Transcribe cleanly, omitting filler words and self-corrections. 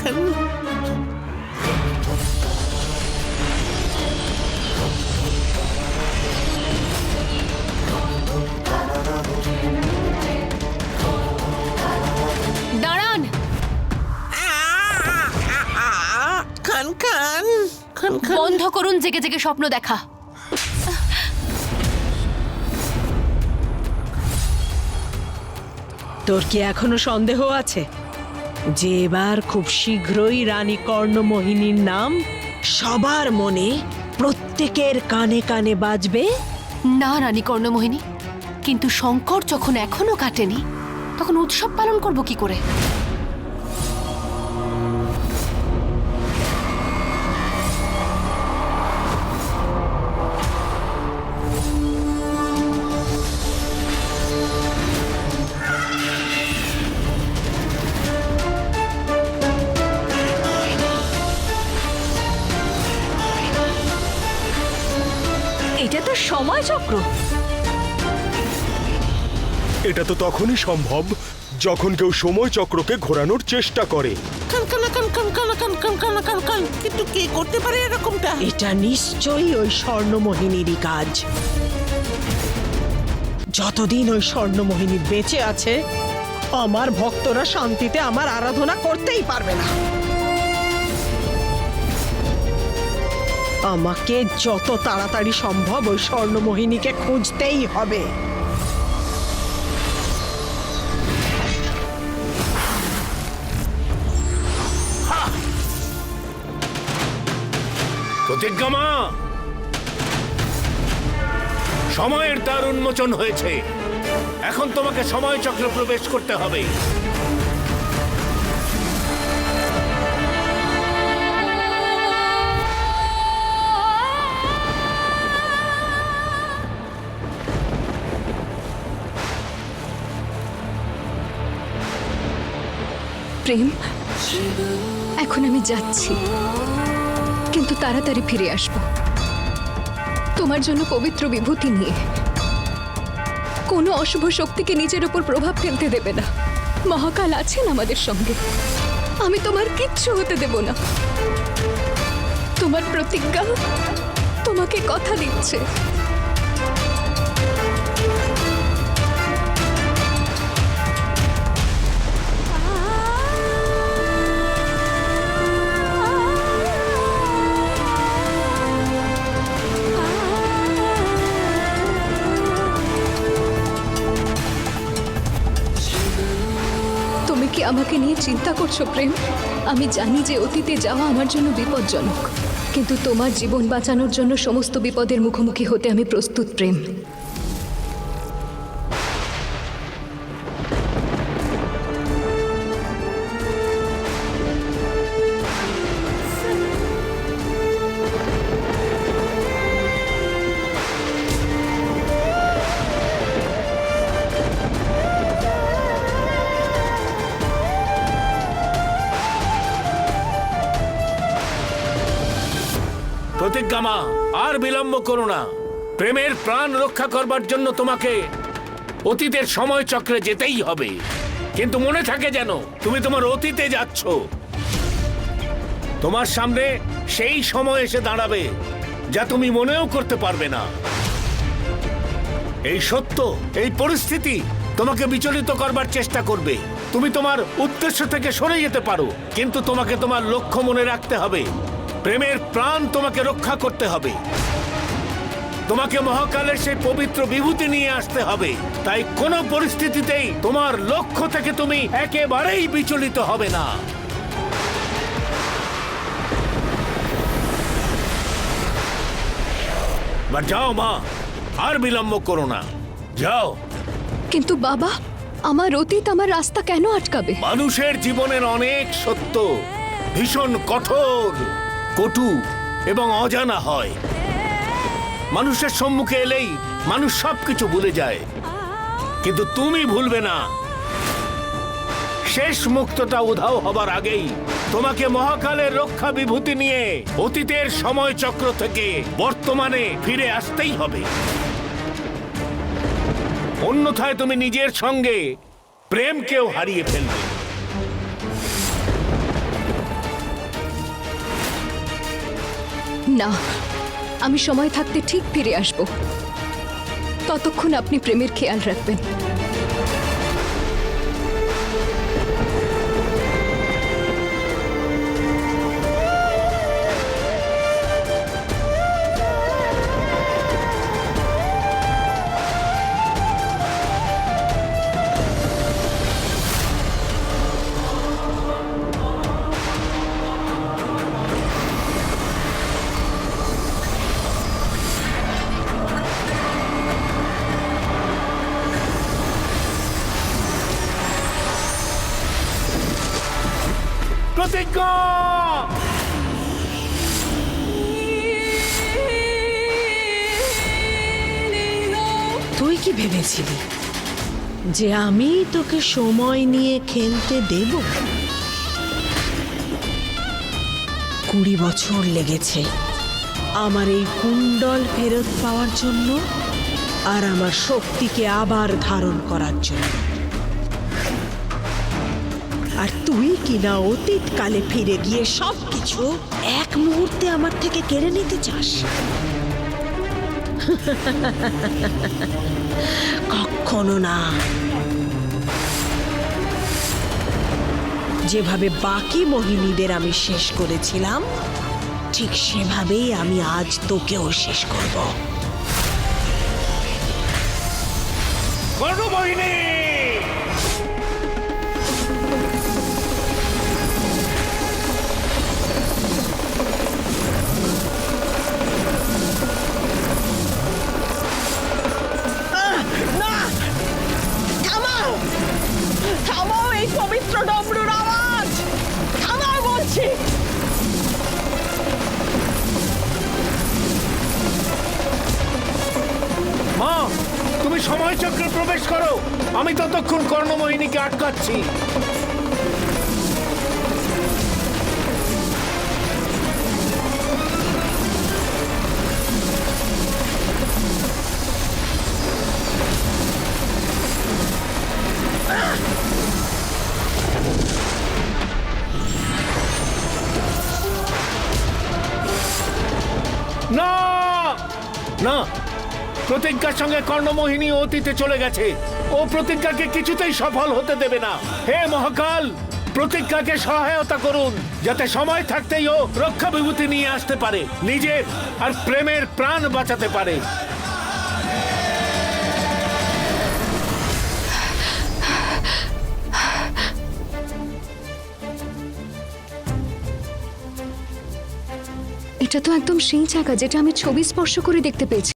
খান। দাঁড়ান। খান খান খান খান। বন্ধ করুন জেগে জেগে স্বপ্ন দেখা। তোর কি এখনো সন্দেহ আছে যে এবার খুব শীঘ্রই রানী কর্ণমোহিনীর নাম সবার মনে, প্রত্যেকের কানে কানে বাজবে? না রানী কর্ণমোহিনী, কিন্তু শঙ্কর যখন এখনো কাটেনি তখন উৎসব পালন করব কি করে? এটা তো সময় চক্র। এটা তো তখনই সম্ভব যখন কেউ সময় চক্রকে ঘোরানোর চেষ্টা করে। খান খান খান খান খান খান খান খান খান খান। কিন্তু কে করতে পারে এরকমটা? এটা নিশ্চয়ই ওই স্বর্ণমোহিনীরই কাজ। যতদিন ওই স্বর্ণমোহিনী বেঁচে আছে, আমার ভক্তরা শান্তিতে আমার আরাধনা করতেই পারবে না। আমাকে যত তাড়াতাড়ি সম্ভব ওই স্বর্ণমোহিনীকে খুঁজতেই হবে। প্রতিজ্ঞা, সময়ের দ্বার উন্মোচন হয়েছে। এখন তোমাকে সময় চক্রে প্রবেশ করতে হবে। প্রেম, এখন আমি যাচ্ছি, কিন্তু তাড়াতাড়ি ফিরে আসব তোমার জন্য পবিত্র বিভূতি নিয়ে। কোনো অশুভ শক্তিকে নিজের উপর প্রভাব ফেলতে দেবে না। মহাকাল আছেন আমাদের সঙ্গে। আমি তোমার কিচ্ছু হতে দেব না। তোমার প্রতিজ্ঞা তোমাকে কথা দিচ্ছে। তুমি কি আমাকে নিয়ে চিন্তা করছো প্রেম? আমি জানি যে অতীতে যাওয়া আমার জন্য বিপজ্জনক, কিন্তু তোমার জীবন বাঁচানোর জন্য সমস্ত বিপদের মুখোমুখি হতে আমি প্রস্তুত প্রেম। প্রতিজ্ঞা, আর বিলম্ব করো না। প্রেমের প্রাণ রক্ষা করবার জন্য তোমাকে অতীতের সময় চক্রে যেতেই হবে। কিন্তু মনে থাকে যেন তুমি তোমার অতীতে যাচ্ছ। তোমার সামনে সেই সময় এসে দাঁড়াবে যা তুমি মনেও করতে পারবে না। এই সত্য, এই পরিস্থিতি তোমাকে বিচলিত করবার চেষ্টা করবে। তুমি তোমার উদ্দেশ্য থেকে সরে যেতে পারো, কিন্তু তোমাকে তোমার লক্ষ্য মনে রাখতে হবে। প্রেমের প্রাণ তোমাকে রক্ষা করতে হবে। তোমাকে মহাকালের সেই পবিত্র বিভূতি নিয়ে আসতে হবে। তাই কোনো পরিস্থিতিতেই তোমার লক্ষ্য থেকে তুমি একেবারেই বিচলিত হবে না। যাও মা, আর বিলম্ব করো না, যাও। কিন্তু বাবা, আমার অতীত আমার রাস্তা কেন আটকাবে? মানুষের জীবনের অনেক সত্য ভীষণ কঠোর, কটু এবং অজানা হয়। মানুষের সম্মুখে এলেই মানুষ সবকিছু ভুলে যায়, কিন্তু তুমি ভুলবে না। শেষ মুক্তটা উধাও হবার আগেই তোমাকে মহাকালের রক্ষা বিভূতি নিয়ে অতীতের সময় চক্র থেকে বর্তমানে ফিরে আসতেই হবে। অন্যথায় তুমি নিজের সঙ্গে প্রেমকেও হারিয়ে ফেলবে। না, আমি সময় থাকতে ঠিক ফিরে আসব। ততক্ষণ আপনি প্রেমের খেয়াল রাখবেন। প্রতিজ্ঞা! তুই কি ভেবেছিলি যে আমি তোকে সময় নিয়ে খেলতে দেব? 20 বছর লেগেছে আমার এই কুণ্ডল ফেরত পাওয়ার জন্য আর আমার শক্তিকে আবার ধারণ করার জন্য। আর তুই কিনা অতীতকালে ফিরে গিয়ে সবকিছু এক মুহূর্তে আমার থেকে কেড়ে নিতে চাস? কখনো না। যেভাবে বাকি মোহিনীদের আমি শেষ করেছিলাম, ঠিক সেভাবেই আমি আজ তোকেও শেষ করব। কর্ণমোহিনী! থামাও এই পবিত্র ডমরুর আওয়াজ! থামাও বলছি! মা, তুমি সময় চক্রে প্রবেশ করো। আমি ততক্ষণ কর্ণমোহিনীকে আটকাচ্ছি। না না, প্রতিজ্ঞার সঙ্গে কর্ণমোহিনী অতীতে চলে গেছে। ও প্রতিজ্ঞাকে কিছুতেই সফল হতে দেবে না। হে মহাকাল, প্রতিজ্ঞাকে সহায়তা করুন, যাতে সময় থাকতেই ও রক্ষা বিভূতি নিয়ে আসতে পারে, নিজের আর প্রেমের প্রাণ বাঁচাতে পারে। এটা তো একদম সেই জায়গা যেটা আমি ছবি স্পর্শ করে দেখতে পেয়েছি।